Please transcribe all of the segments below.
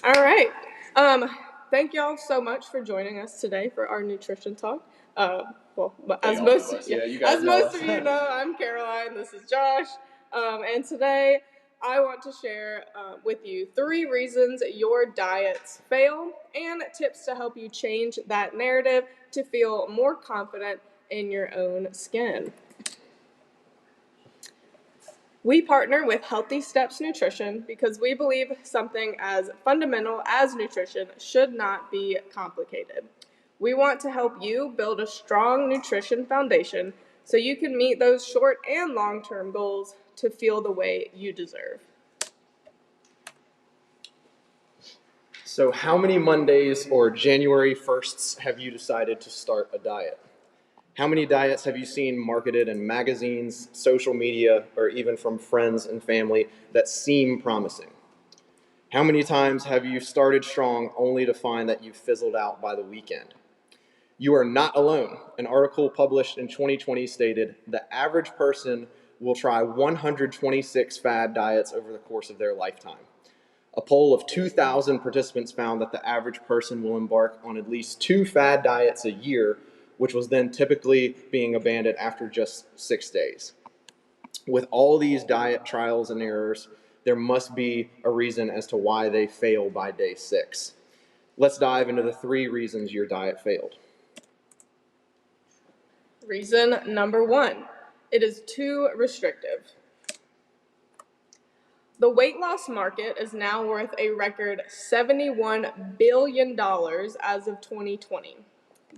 All right. Thank y'all so much for joining us today for our nutrition talk. As most of you know, I'm Caroline. This is Josh, and today I want to share with you 3 reasons your diets fail and tips to help you change that narrative to feel more confident in your own skin. We partner with Healthy Steps Nutrition because we believe something as fundamental as nutrition should not be complicated. We want to help you build a strong nutrition foundation so you can meet those short and long-term goals to feel the way you deserve. So how many Mondays or January 1sts have you decided to start a diet? How many diets have you seen marketed in magazines, social media, or even from friends and family that seem promising? How many times have you started strong only to find that you fizzled out by the weekend? You are not alone. An article published in 2020 stated the average person will try 126 fad diets over the course of their lifetime. A poll of 2,000 participants found that the average person will embark on at least 2 fad diets a year, which was then typically being abandoned after just 6 days. With all these diet trials and errors, there must be a reason as to why they fail by day 6. Let's dive into the 3 reasons your diet failed. Reason number 1, it is too restrictive. The weight loss market is now worth a record $71 billion as of 2020.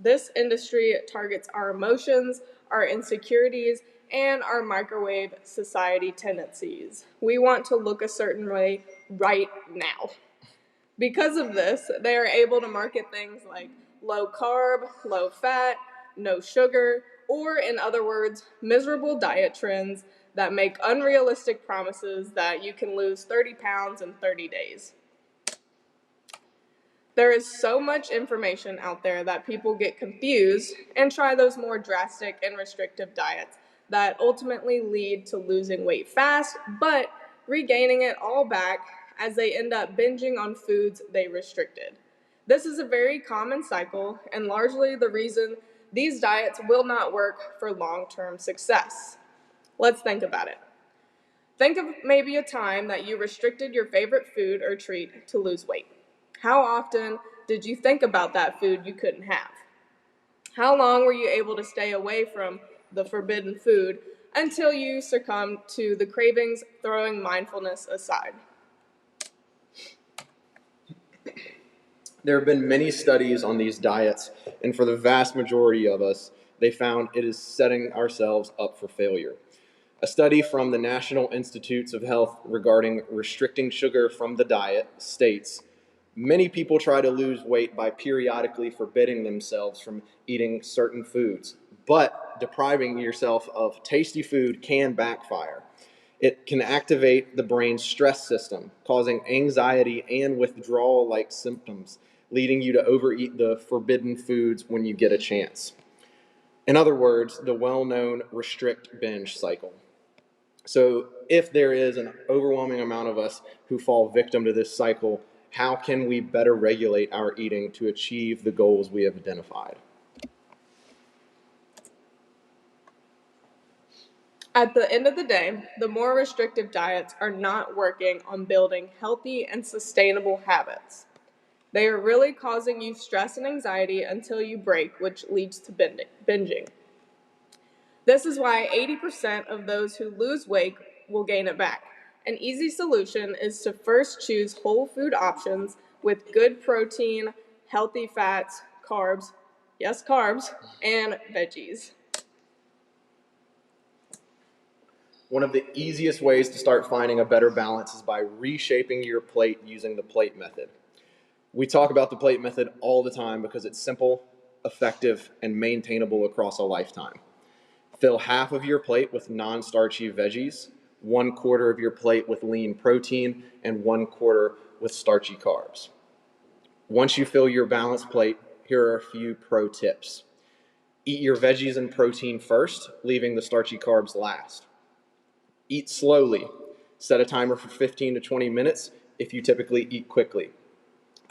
This industry targets our emotions, our insecurities, and our microwave society tendencies. We want to look a certain way right now. Because of this, they are able to market things like low carb, low fat, no sugar, or in other words, miserable diet trends that make unrealistic promises that you can lose 30 pounds in 30 days. There is so much information out there that people get confused and try those more drastic and restrictive diets that ultimately lead to losing weight fast, but regaining it all back as they end up binging on foods they restricted. This is a very common cycle and largely the reason these diets will not work for long-term success. Let's think about it. Think of maybe a time that you restricted your favorite food or treat to lose weight. How often did you think about that food you couldn't have? How long were you able to stay away from the forbidden food until you succumbed to the cravings, throwing mindfulness aside? There have been many studies on these diets, and for the vast majority of us, they found it is setting ourselves up for failure. A study from the National Institutes of Health regarding restricting sugar from the diet states many people try to lose weight by periodically forbidding themselves from eating certain foods, but depriving yourself of tasty food can backfire. It can activate the brain's stress system, causing anxiety and withdrawal-like symptoms, leading you to overeat the forbidden foods when you get a chance. In other words, the well-known restrict binge cycle. So if there is an overwhelming amount of us who fall victim to this cycle, how can we better regulate our eating to achieve the goals we have identified? At the end of the day, the more restrictive diets are not working on building healthy and sustainable habits. They are really causing you stress and anxiety until you break, which leads to binging. This is why 80% of those who lose weight will gain it back. An easy solution is to first choose whole food options with good protein, healthy fats, carbs, yes, carbs, and veggies. One of the easiest ways to start finding a better balance is by reshaping your plate using the plate method. We talk about the plate method all the time because it's simple, effective, and maintainable across a lifetime. Fill half of your plate with non-starchy veggies, 1/4 of your plate with lean protein, and 1/4 with starchy carbs. Once you fill your balanced plate, here are a few pro tips. Eat your veggies and protein first, leaving the starchy carbs last. Eat slowly. Set a timer for 15 to 20 minutes if you typically eat quickly.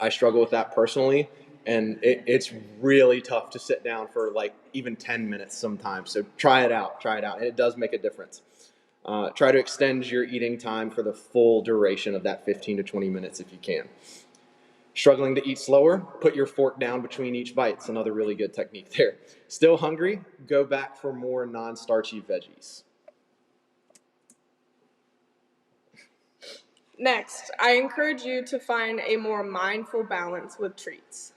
I struggle with that personally, and it's really tough to sit down for like even 10 minutes sometimes. So try it out, and it does make a difference. Try to extend your eating time for the full duration of that 15 to 20 minutes if you can. Struggling to eat slower, put your fork down between each bite. It's another really good technique there. Still hungry? Go back for more non-starchy veggies. Next, I encourage you to find a more mindful balance with treats.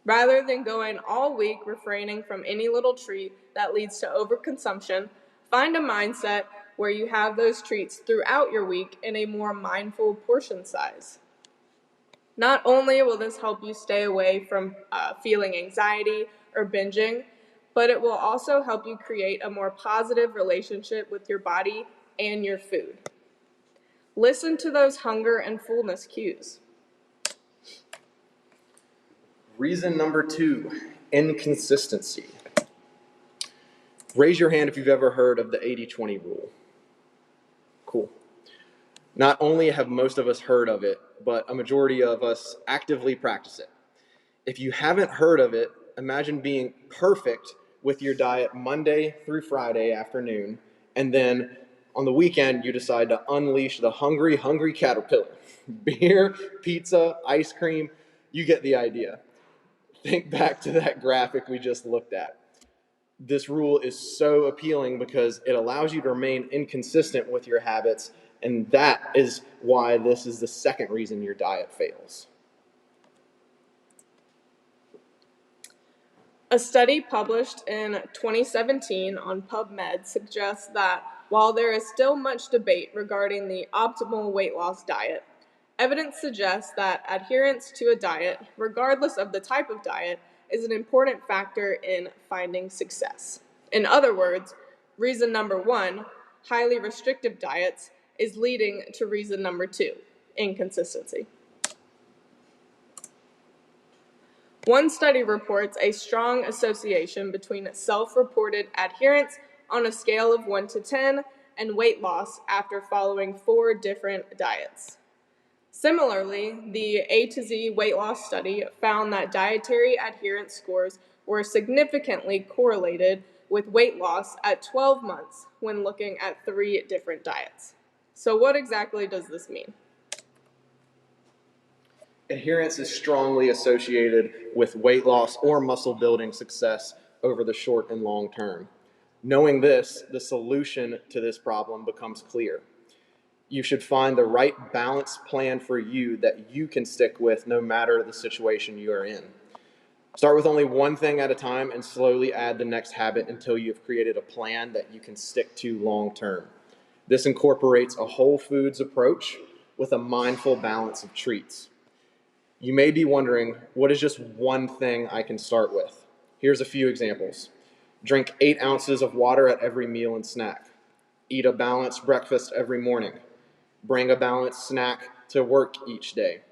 Rather than going all week refraining from any little treat that leads to overconsumption, find a mindset where you have those treats throughout your week in a more mindful portion size. Not only will this help you stay away from feeling anxiety or binging, but it will also help you create a more positive relationship with your body and your food. Listen to those hunger and fullness cues. Reason number 2, inconsistency. Raise your hand if you've ever heard of the 80-20 rule. Cool. Not only have most of us heard of it, but a majority of us actively practice it. If you haven't heard of it, imagine being perfect with your diet Monday through Friday afternoon, and then on the weekend you decide to unleash the hungry caterpillar. Beer, pizza, ice cream, you get the idea. Think back to that graphic we just looked at. This rule is so appealing because it allows you to remain inconsistent with your habits, and that is why this is the second reason your diet fails. A study published in 2017 on PubMed suggests that while there is still much debate regarding the optimal weight loss diet, evidence suggests that adherence to a diet, regardless of the type of diet, is an important factor in finding success. In other words, reason number 1, highly restrictive diets, is leading to reason number 2, inconsistency. One study reports a strong association between self-reported adherence on a scale of 1 to 10 and weight loss after following 4 different diets. Similarly, the A to Z weight loss study found that dietary adherence scores were significantly correlated with weight loss at 12 months when looking at 3 different diets. So what exactly does this mean? Adherence is strongly associated with weight loss or muscle building success over the short and long term. Knowing this, the solution to this problem becomes clear. You should find the right balanced plan for you that you can stick with no matter the situation you are in. Start with only one thing at a time and slowly add the next habit until you've created a plan that you can stick to long term. This incorporates a whole foods approach with a mindful balance of treats. You may be wondering, what is just one thing I can start with? Here's a few examples. Drink 8 ounces of water at every meal and snack. Eat a balanced breakfast every morning. Bring a balanced snack to work each day.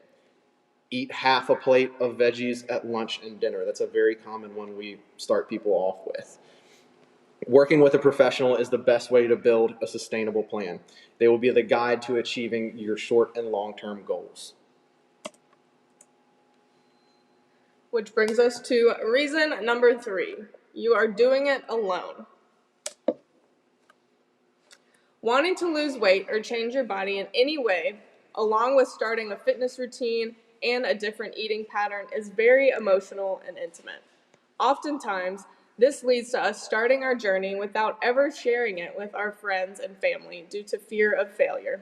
Eat half a plate of veggies at lunch and dinner. That's a very common one we start people off with. Working with a professional is the best way to build a sustainable plan. They will be the guide to achieving your short and long-term goals. Which brings us to reason number 3. You are doing it alone. Wanting to lose weight or change your body in any way, along with starting a fitness routine and a different eating pattern, is very emotional and intimate. Oftentimes, this leads to us starting our journey without ever sharing it with our friends and family due to fear of failure.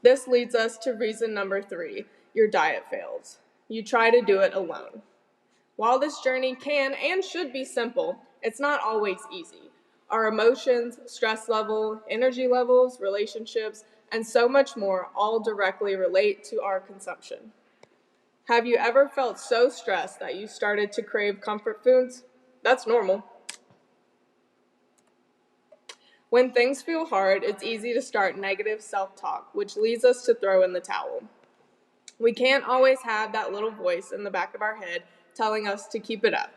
This leads us to reason number 3. Your diet fails. You try to do it alone. While this journey can and should be simple, it's not always easy. Our emotions, stress level, energy levels, relationships, and so much more all directly relate to our consumption. Have you ever felt so stressed that you started to crave comfort foods? That's normal. When things feel hard, it's easy to start negative self-talk, which leads us to throw in the towel. We can't always have that little voice in the back of our head telling us to keep it up.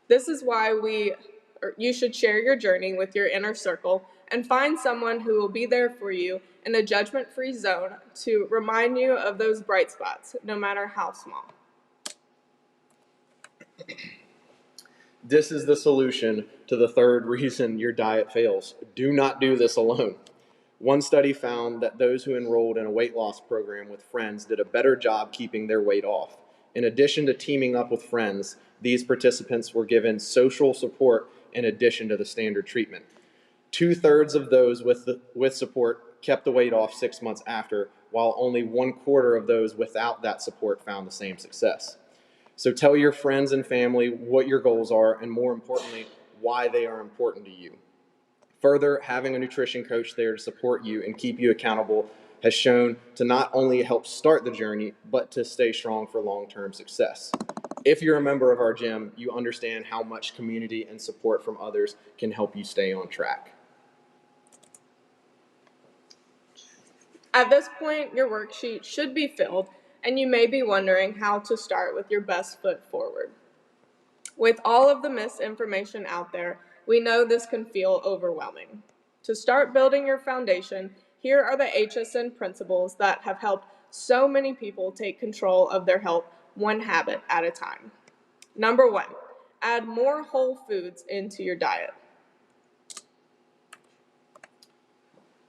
This is why you should share your journey with your inner circle and find someone who will be there for you in a judgment-free zone to remind you of those bright spots, no matter how small. This is the solution to the third reason your diet fails. Do not do this alone. One study found that those who enrolled in a weight loss program with friends did a better job keeping their weight off. In addition to teaming up with friends, these participants were given social support in addition to the standard treatment. 2/3 of those with support kept the weight off 6 months after, while only 1/4 of those without that support found the same success. So tell your friends and family what your goals are, and more importantly, why they are important to you. Further, having a nutrition coach there to support you and keep you accountable has shown to not only help start the journey, but to stay strong for long-term success. If you're a member of our gym, you understand how much community and support from others can help you stay on track. At this point, your worksheet should be filled, and you may be wondering how to start with your best foot forward. With all of the misinformation out there, we know this can feel overwhelming. To start building your foundation, here are the HSN principles that have helped so many people take control of their health one habit at a time. Number 1, add more whole foods into your diet.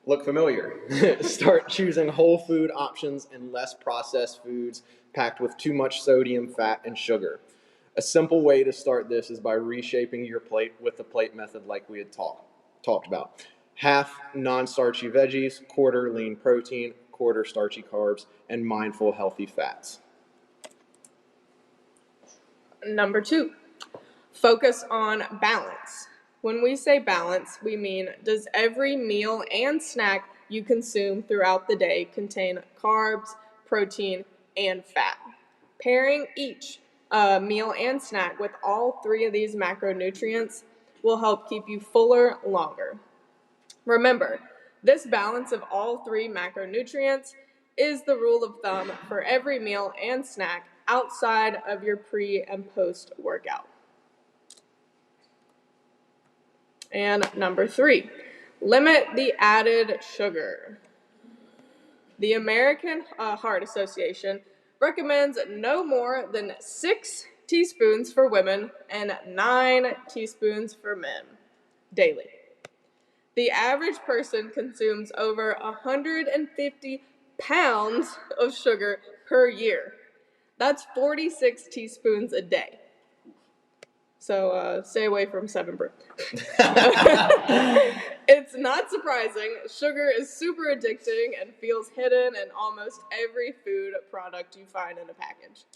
Look familiar. Start choosing whole food options and less processed foods packed with too much sodium, fat, and sugar. A simple way to start this is by reshaping your plate with the plate method like we had talked about. Half non-starchy veggies, quarter lean protein, quarter starchy carbs, and mindful healthy fats. Number 2, focus on balance. When we say balance, we mean, does every meal and snack you consume throughout the day contain carbs, protein, and fat? Pairing each meal and snack with all 3 of these macronutrients will help keep you fuller longer. Remember, this balance of all 3 macronutrients is the rule of thumb for every meal and snack outside of your pre and post workout. And number 3, limit the added sugar. The American Heart Association recommends no more than 6 teaspoons for women and 9 teaspoons for men daily. The average person consumes over 150 pounds of sugar per year. That's 46 teaspoons a day. So stay away from 7 Brew. It's not surprising. Sugar is super addicting and feels hidden in almost every food product you find in a package.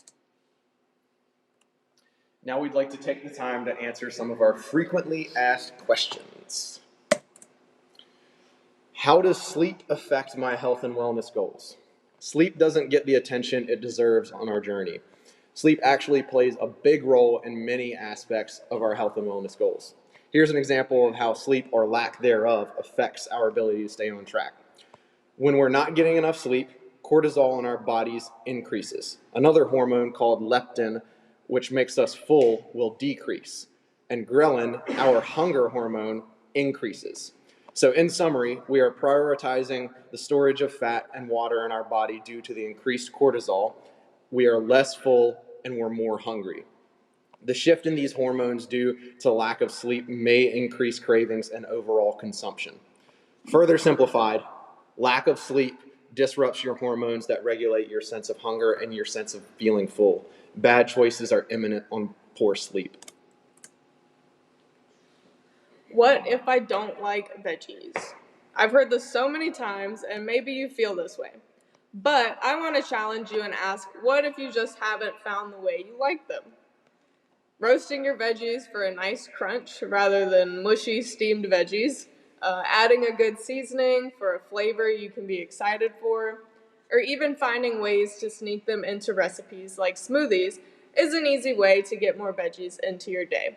Now we'd like to take the time to answer some of our frequently asked questions. How does sleep affect my health and wellness goals? Sleep doesn't get the attention it deserves on our journey. Sleep actually plays a big role in many aspects of our health and wellness goals. Here's an example of how sleep or lack thereof affects our ability to stay on track. When we're not getting enough sleep, cortisol in our bodies increases. Another hormone called leptin, which makes us full, will decrease. And ghrelin, our hunger hormone, increases. So in summary, we are prioritizing the storage of fat and water in our body due to the increased cortisol. We are less full and we're more hungry. The shift in these hormones due to lack of sleep may increase cravings and overall consumption. Further simplified, lack of sleep disrupts your hormones that regulate your sense of hunger and your sense of feeling full. Bad choices are imminent on poor sleep. What if I don't like veggies? I've heard this so many times, and maybe you feel this way. But I want to challenge you and ask, what if you just haven't found the way you like them? Roasting your veggies for a nice crunch rather than mushy steamed veggies, adding a good seasoning for a flavor you can be excited for, or even finding ways to sneak them into recipes like smoothies is an easy way to get more veggies into your day.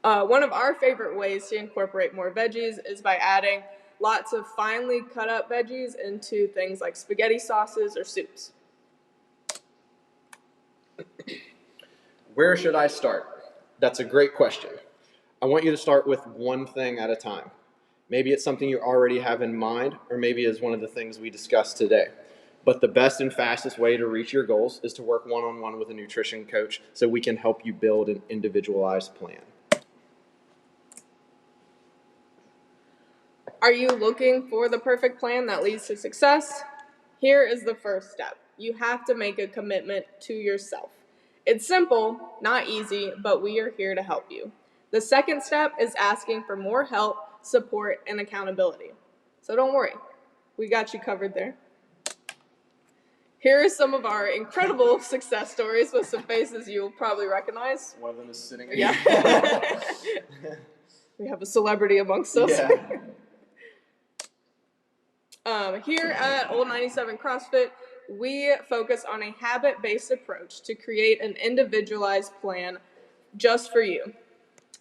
One of our favorite ways to incorporate more veggies is by adding lots of finely cut up veggies into things like spaghetti sauces or soups. Where should I start? That's a great question. I want you to start with one thing at a time. Maybe it's something you already have in mind, or maybe it's one of the things we discussed today. But the best and fastest way to reach your goals is to work one-on-one with a nutrition coach so we can help you build an individualized plan. Are you looking for the perfect plan that leads to success? Here is the first step. You have to make a commitment to yourself. It's simple, not easy, but we are here to help you. The second step is asking for more help, support, and accountability. So don't worry, we got you covered there. Here are some of our incredible success stories with some faces you'll probably recognize. One of them is sitting here. Yeah. We have a celebrity amongst us. Yeah. Here at Old 97 CrossFit, we focus on a habit-based approach to create an individualized plan just for you.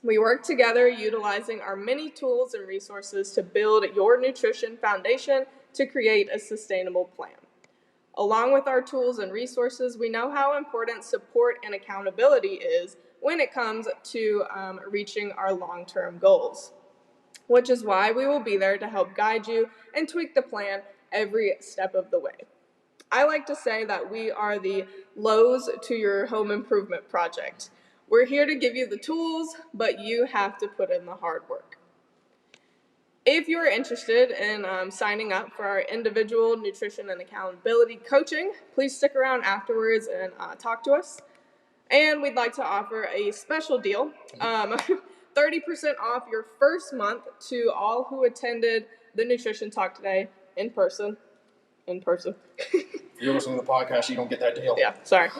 We work together utilizing our many tools and resources to build your nutrition foundation to create a sustainable plan. Along with our tools and resources, we know how important support and accountability is when it comes to reaching our long-term goals, which is why we will be there to help guide you and tweak the plan every step of the way. I like to say that we are the Lowe's to your home improvement project. We're here to give you the tools, but you have to put in the hard work. If you're interested in signing up for our individual nutrition and accountability coaching, please stick around afterwards and talk to us. And we'd like to offer a special deal, 30% off your first month to all who attended the Nutrition Talk today in person. If you're listening to the podcast, you don't get that deal. Yeah, sorry.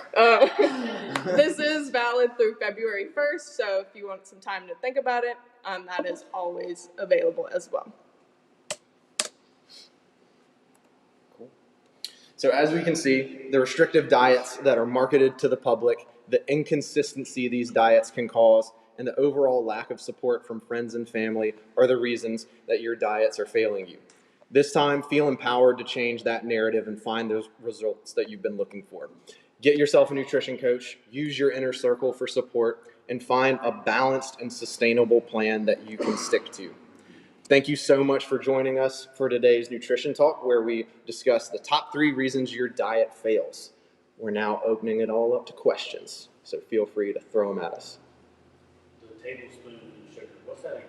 This is valid through February 1st, so if you want some time to think about it, that is always available as well. Cool. So as we can see, the restrictive diets that are marketed to the public, the inconsistency these diets can cause, and the overall lack of support from friends and family are the reasons that your diets are failing you. This time, feel empowered to change that narrative and find those results that you've been looking for. Get yourself a nutrition coach, use your inner circle for support, and find a balanced and sustainable plan that you can stick to. Thank you so much for joining us for today's Nutrition Talk, where we discuss the top 3 reasons your diet fails. We're now opening it all up to questions, so feel free to throw them at us. The tablespoon of sugar, what's that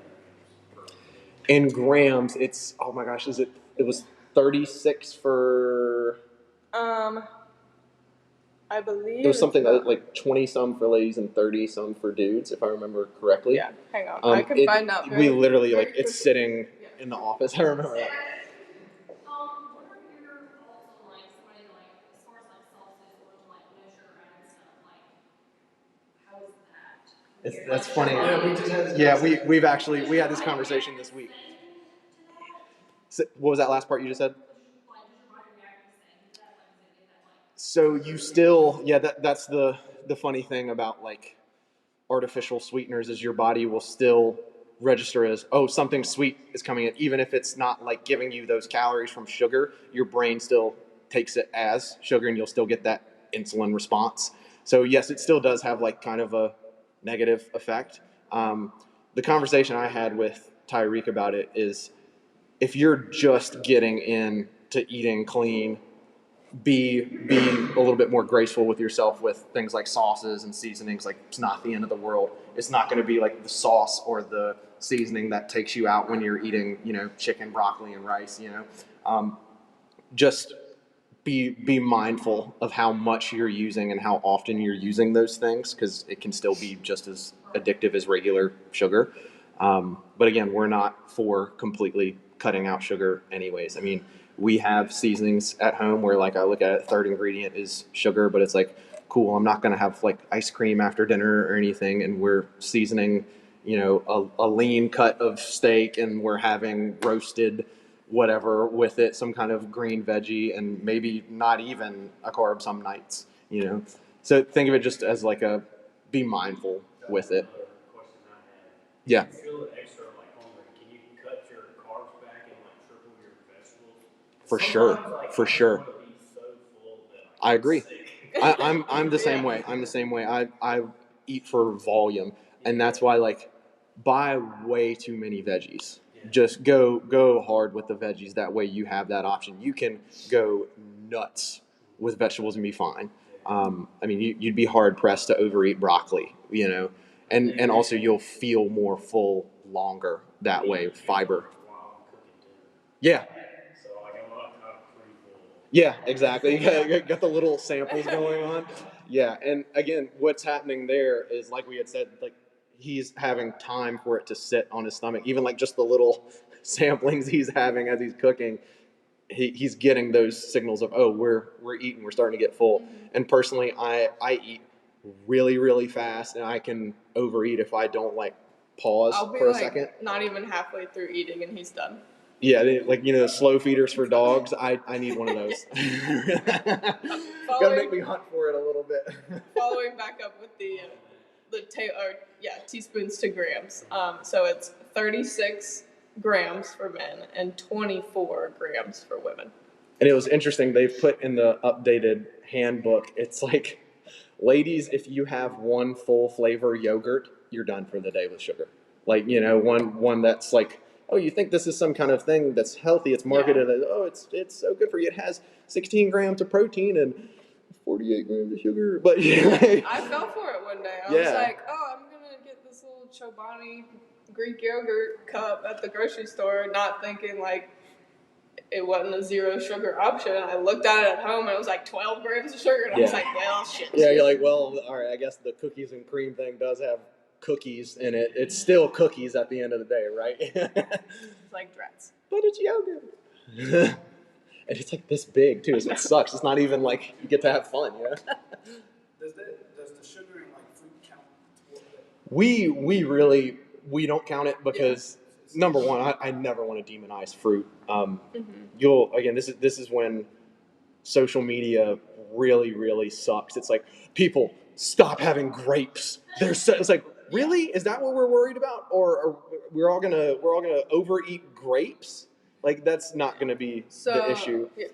in grams? It's, oh my gosh, it was 36 for... I believe... It was something like 20 some for ladies and 30 some for dudes, if I remember correctly. Yeah, hang on. I can find out. We literally, it's sitting in the office. I remember that. That's funny. We had this conversation this week. So, what was that last part you just said? So you still, that's the funny thing about like artificial sweeteners is your body will still register as, oh, something sweet is coming in. Even if it's not like giving you those calories from sugar, your brain still takes it as sugar and you'll still get that insulin response. So yes, it still does have like kind of a negative effect. The conversation I had with Tyreek about it is if you're just getting into eating clean, be a little bit more graceful with yourself with things like sauces and seasonings. Like, it's not the end of the world. It's not going to be like the sauce or the seasoning that takes you out when you're eating, chicken, broccoli, and rice, Just be mindful of how much you're using and how often you're using those things, because it can still be just as addictive as regular sugar. But again, we're not for completely cutting out sugar anyways. I mean, we have seasonings at home where like I look at it, third ingredient is sugar, but it's like, cool, I'm not going to have like ice cream after dinner or anything. And we're seasoning, a lean cut of steak, and we're having roasted whatever with it, some kind of green veggie, and maybe not even a carb some nights, So think of it just as like be mindful with it. Yeah. For sure. I agree. I'm the same way. I eat for volume, and that's why like buy way too many veggies. just go hard with the veggies. That way you have that option. You can go nuts with vegetables and be fine. I mean, you'd be hard pressed to overeat broccoli, you know, and also you'll feel more full longer that way. Fiber. Yeah. So like I'm not pretty full. Yeah, exactly. Got the little samples going on. Yeah, and again, what's happening there is like we had said, like he's having time for it to sit on his stomach. Even like just the little samplings he's having as he's cooking, he's getting those signals of, oh, we're eating, we're starting to get full. And personally, I eat really fast, and I can overeat if I don't like pause I'll be for a like second. not even halfway through eating and he's done. Yeah, like the slow feeders for dogs. I need one of those. Gotta make me hunt for it a little bit. Following back up with teaspoons to grams. So it's 36 grams for men and 24 grams for women. And it was interesting. They've put in the updated handbook. It's like, ladies, if you have one full flavor yogurt, you're done for the day with sugar. Like one that's like, oh, you think this is some kind of thing that's healthy? It's marketed as, oh, it's so good for you. It has 16 grams of protein and 48 grams of sugar. But I fell for it one day. I was like, oh, I'm gonna get this little Chobani Greek yogurt cup at the grocery store, not thinking like it wasn't a zero sugar option. I looked at it at home and it was like 12 grams of sugar, and I was like, well, shit. Yeah, you're like, well, all right. I guess the cookies and cream thing does have cookies in it. It's still cookies at the end of the day, right? It's like Drex. But it's yogurt. And it's like this big too, so it sucks. It's not even like you get to have fun, you know? Does the sugar in like fruit count toward it? We don't count it because number one, I never want to demonize fruit. This is when social media really sucks. It's like, people, stop having grapes. It's like, really? Is that what we're worried about? Or we're all gonna overeat grapes? Like, that's not gonna be the issue. Yeah,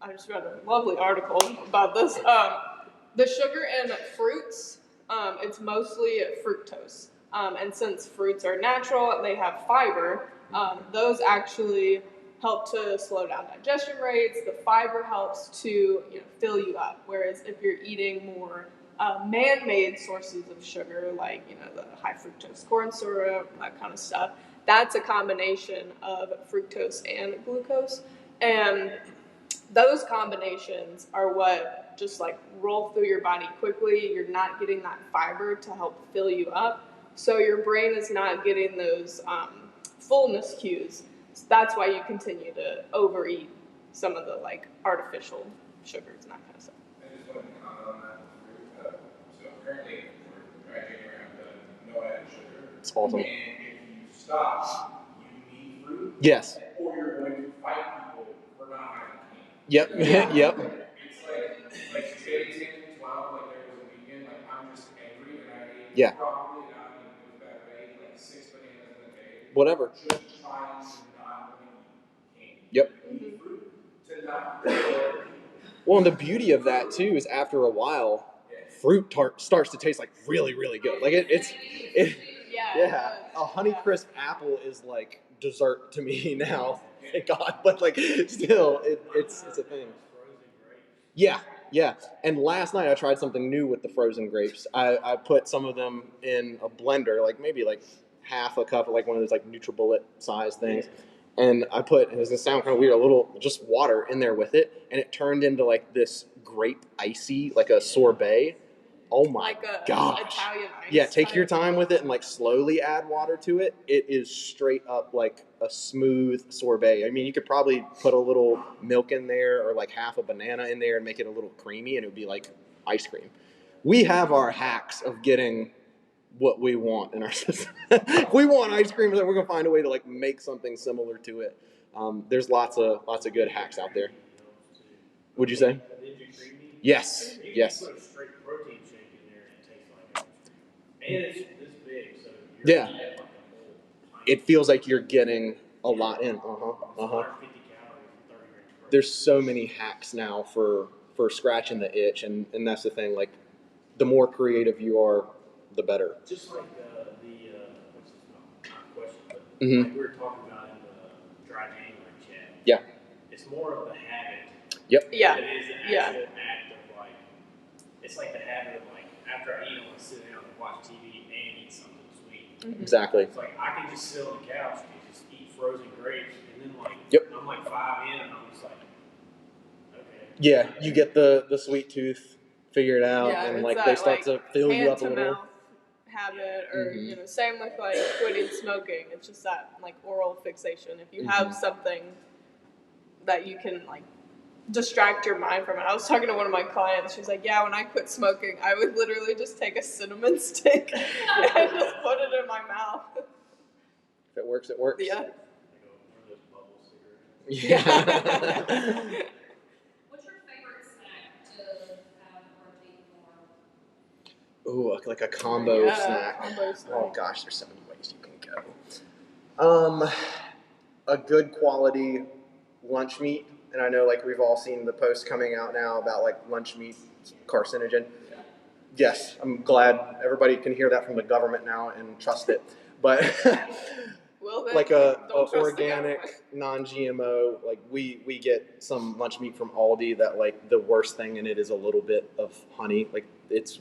I just read a lovely article about this. The sugar in fruits, it's mostly fructose. And since fruits are natural, they have fiber, those actually help to slow down digestion rates. The fiber helps to fill you up. Whereas if you're eating more man-made sources of sugar, like the high fructose corn syrup, that kind of stuff, that's a combination of fructose and glucose. And those combinations are what just like roll through your body quickly. You're not getting that fiber to help fill you up. So your brain is not getting those fullness cues. So that's why you continue to overeat some of the like artificial sugars and that kind of stuff. I just wanted to comment on that. So currently for dry January, I've done no added sugar. It's awesome. And if you stop, you need fruit. Yes. Or you're going to fight people for not having candy. Yep. Yep. It's like today, 10 to 12, like there was a weekend, like I'm just angry and I ate probably not in a bad way, like 6 bananas in a day. Whatever. Just trying to not eat candy. Yep. Eat fruit to not. Well, and the beauty of that too is after a while, fruit starts to taste like really good. Like it's a Honeycrisp apple is like dessert to me now. Thank God, but like still, it's a thing. Yeah. And last night I tried something new with the frozen grapes. I put some of them in a blender, like maybe like half a cup, like one of those like NutriBullet size things. And I put, and it's gonna sound kind of weird, a little just water in there with it, and it turned into like this grape icy, like a sorbet. Oh my gosh! Italian ice. Yeah, take your time with it and like slowly add water to it. It is straight up like a smooth sorbet. I mean, you could probably put a little milk in there or like half a banana in there and make it a little creamy, and it would be like ice cream. We have our hacks of getting what we want in our system. If we want ice cream, we're gonna find a way to like make something similar to it. There's lots of good hacks out there. Would you say? Yes. You can put a straight protein shake in there and it tastes like ice cream. And it's this big, so you're getting like a whole pint. It feels like you're getting a lot in. 150 calories and 30 grams. There's so many hacks now for scratching the itch, and that's the thing. Like, the more creative you are, the better. Just like what's this not question, but Mhm. like we were talking about in the dry January chat. Yeah. It's more of the habit. Yep. Yeah. Than it is the Yeah. actual act of like. It's like the habit of like after I eat, I want to sit down and watch TV and eat something sweet. Mhm. Exactly. It's like I can just sit on the couch and just eat frozen grapes, and then like Yep. I'm like 5 in, and I'm just like, okay. Yeah, you get the sweet tooth figured out, Yeah, and it's like that, they start like, to fill you hand up a to little. mouth habit, or Mhm. you know, same with like quitting smoking. It's just that like oral fixation. If you have something that you can like distract your mind from it. I was talking to one of my clients. She's like, "Yeah, when I quit smoking, I would literally just take a cinnamon stick and just put it in my mouth." If it works, it works. Yeah. Like one of those bubble cigarettes. Yeah. What's your favorite snack to have protein for? Ooh, like a combo Yeah, snack. combo snack. Oh gosh, there's so many ways you can go. A good quality lunch meat, and I know like we've all seen the posts coming out now about like lunch meat carcinogen. Yes, I'm glad everybody can hear that from the government now and trust it. But Well, then, like a don't trust the organic, government. non-GMO, like we get some lunch meat from Aldi that like the worst thing in it is a little bit of honey. Like it's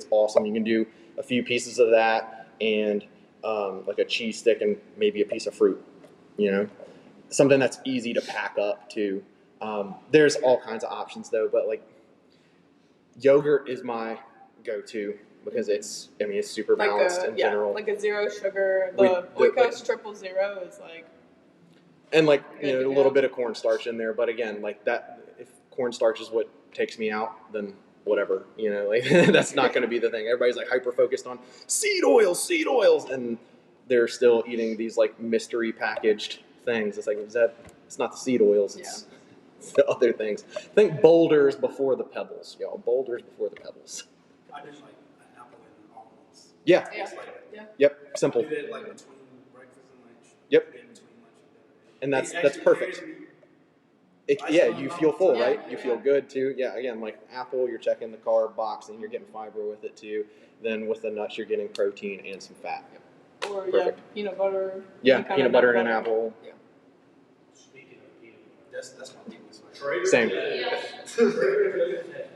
awesome. You can do a few pieces of that and like a cheese stick and maybe a piece of fruit, you know, something that's easy to pack up too. There's all kinds of options though, but like yogurt is my go-to because it's super Like balanced in general. like a zero sugar. We- The the- Oikos 000 is like And like Good to a little go. bit of cornstarch in there, but again, like that, if cornstarch is what takes me out, then whatever, like that's not going to be the thing. Everybody's like hyper focused on seed oils, and they're still eating these like mystery packaged things. It's like it's not the seed oils, it's the other things. Think boulders before the pebbles, y'all. Boulders before the pebbles. I just like an apple and almonds. Yeah. Yeah. It's like Yep. I Simple. do that like between breakfast and lunch. Yep. In between lunch and dinner. And that's Actually, perfect. You feel full, Yeah. right? You feel good too. Yeah, again, like apple, you're checking the carb box and you're getting fiber with it too. Then with the nuts, you're getting protein and some fat. or Perfect. peanut butter. Yeah, any kind peanut of butter nut and an apple. Speaking of peanut butter, That's my weakness. Like, Trader Same. Joe's has peanut butter that it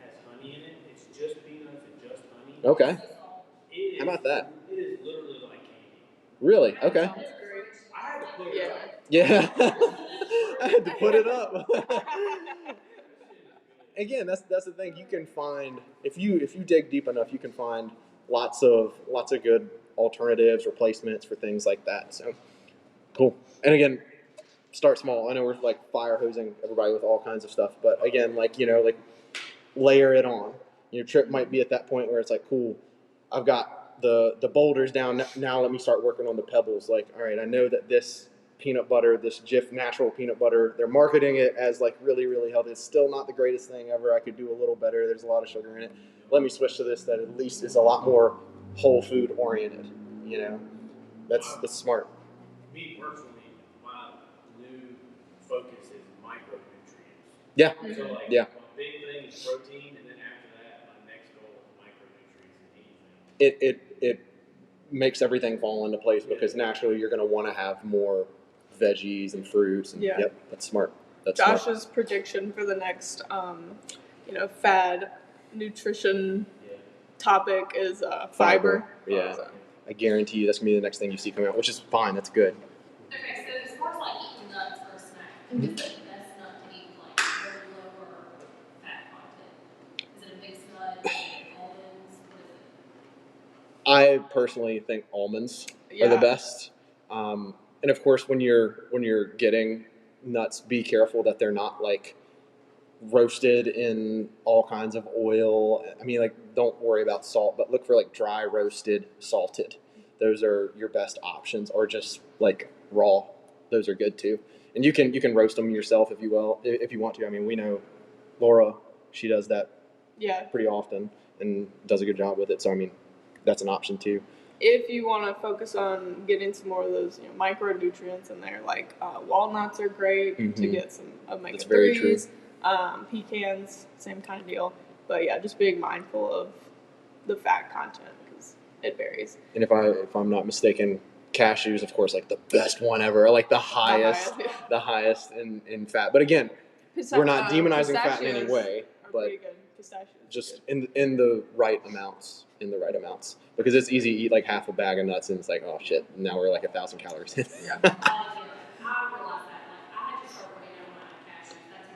has honey in it. It's just peanuts and just honey. Okay. It is, How about that? It is literally like candy. Really? Okay. Sounds great. I had to put it Yeah. up. Yeah. I had to put it up. Again, that's the thing. You can find if you dig deep enough, you can find lots of good alternatives, replacements for things like that. So cool. And again, start small. I know we're like fire hosing everybody with all kinds of stuff, but again, like layer it on. Your trip might be at that point where it's like, cool, I've got the boulders down. Now let me start working on the pebbles. Like, all right, I know that this peanut butter, this Jif natural peanut butter, they're marketing it as like really, really healthy. It's still not the greatest thing ever. I could do a little better. There's a lot of sugar in it. Let me switch to this that at least is a lot more whole food oriented. That's smart. Me personally, my new focus is micronutrients. Yeah. So like, Yeah. my big thing is protein, and then after that, my next goal is micronutrients and anything. It makes everything fall into place because naturally you're going to want to have more veggies and fruits. And, Yeah. Yep, that's smart. That's smart. Josh's prediction for the next, fad nutrition Yeah. topic is fiber. Yeah. So, I guarantee you that's going to be the next thing you see coming out, which is fine. That's good. Okay, so as far as like eating nuts for a snack, is it the best nut to eat like very low or fat content? Is it a mixed nut? Is it almonds? What is it? I personally think almonds are the Yeah. best. And of course, when you're getting nuts, be careful that they're not like roasted in all kinds of oil. I mean, like, don't worry about salt, but look for like dry roasted, salted. Those are your best options, or just like raw. Those are good too. And you can roast them yourself if you want to. I mean, we know Laura, she does that yeah. pretty often and does a good job with it. So I mean, that's an option too. If you want to focus on getting some more of those micronutrients in there, like walnuts are great to Mhm. get some omega That's very true. 3s. Pecans, same kind of deal. But yeah, just being mindful of the fat content because it varies. And if I'm not mistaken, cashews, of course, like the best one ever, like the highest, the highest in fat. But again, we're not demonizing fat in any way, but just in the right amounts, because it's easy to eat like half a bag of nuts and it's like, oh shit, now we're like 1,000 calories in. I realized that. Like, I had to start running out of cashews. That's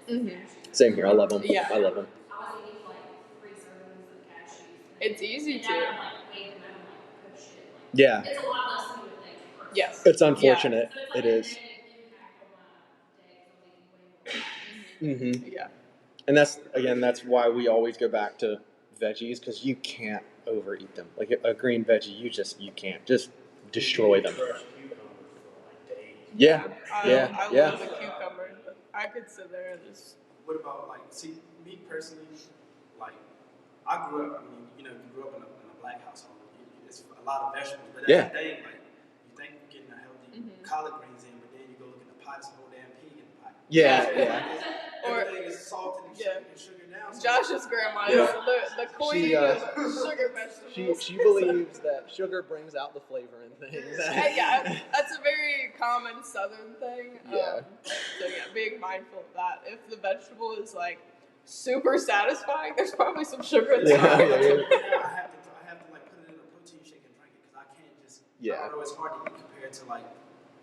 my weakness. Same here. I love them. Yeah. I love them. I was eating like 3 servings of cashews. It's easy And to. now I'm like, wait, and I'm like, oh shit. Like, Yeah. it's a lot less than you would think at first. Yes. It's unfortunate. So it's like It is. a negative impact on my day because I'm eating way more. Mm-hmm. Yeah. And that's why we always go back to veggies, because you can't overeat them. Like a green veggie, you can't just destroy them. Crush cucumbers for like days. Yeah. I Yeah. love a cucumber. I could sit there and just. What about like, see, me personally, like, I grew up, I mean, you grew up in a black household. It's a lot of vegetables, but Yeah. that's the thing, like, you think you're getting a healthy collard greens in, but then you go look in the pot, it's a whole damn pig in the pot. Yeah. Or- Everything is salted and sugar now. So Josh's grandma Yeah. is the queen of sugar vegetables. She believes that sugar brings out the flavor in things. Yeah, that's a very common Southern thing. Yeah. So yeah, being mindful of that. If the vegetable is like super satisfying, there's probably some sugar in Yeah, there. now I have to like put it in a protein shake and drink it because I can't just. Yeah. I don't know, it's hard to eat compared to like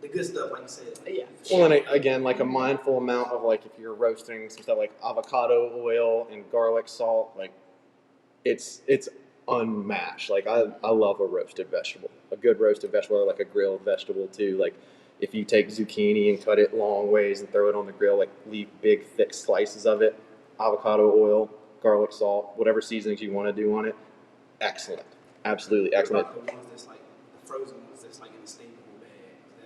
the good stuff, like you said. Yeah. Well, and again, like a mindful amount of like if you're roasting some stuff like avocado oil and garlic salt, like it's unmatched. Like I love a roasted vegetable, a good roasted vegetable, or like a grilled vegetable too. Like if you take zucchini and cut it long ways and throw it on the grill, like leave big thick slices of it, avocado oil, garlic salt, whatever seasonings you want to do on it, excellent, absolutely excellent. What about the ones that's like the frozen ones that's like in the staple bag?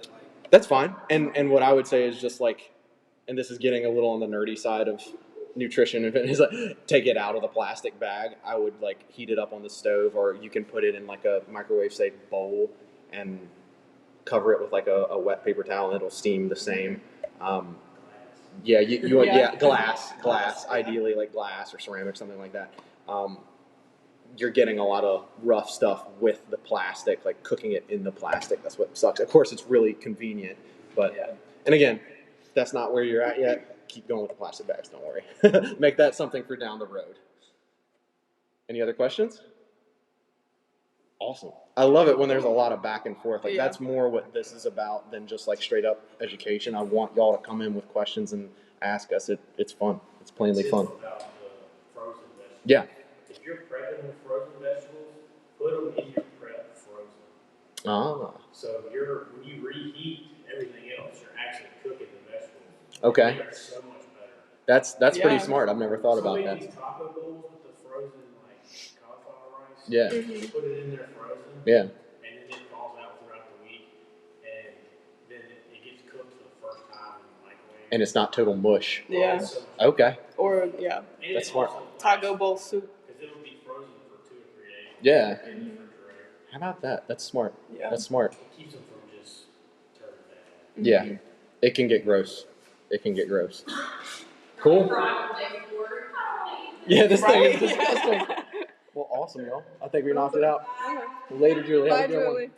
Is that like That's fine. And what I would say is just like, and this is getting a little on the nerdy side of nutrition, is like take it out of the plastic bag. I would like heat it up on the stove, or you can put it in like a microwave safe bowl and cover it with like a wet paper towel, and it'll steam the same. Yeah, you want glass, ideally like glass or ceramic, something like that. You're getting a lot of rough stuff with the plastic, like cooking it in the plastic. That's what sucks. Of course, it's really convenient, but and again, if that's not where you're at yet, keep going with the plastic bags. Don't worry. Make that something for down the road. Any other questions? Awesome. I love it when there's a lot of back and forth. Like that's more what this is about than just like straight up education. I want y'all to come in with questions and ask us. It's fun. It's plainly fun. About the frozen vegetables. Yeah. If you're prepping with frozen vegetables, put them in your prep frozen. Ah. So when you reheat everything else, you're actually cooking the vegetables. Okay. They are so much better. That's pretty smart. I've never thought about that. These taco bowls with the frozen like cauliflower rice. Yeah. You put it in there frozen. Yeah. And then it thaws out throughout the week, and then it gets cooked for the first time in the microwave. And it's not total mush. Yeah. It's so much Okay. Or And That's it's smart. also taco bowl soup. because it'll be frozen for 2 or 3 days. Yeah. In the refrigerator. How about that? That's smart. Yeah. That's smart. It keeps them from just turning bad. Yeah. It can get gross. It can get gross. Cool. Fried the day before. I don't want to eat this. Yeah, this thing is Right? disgusting. Well, awesome, y'all. I think we knocked it out. Later, Julie. Have Bye, a good one. Julie.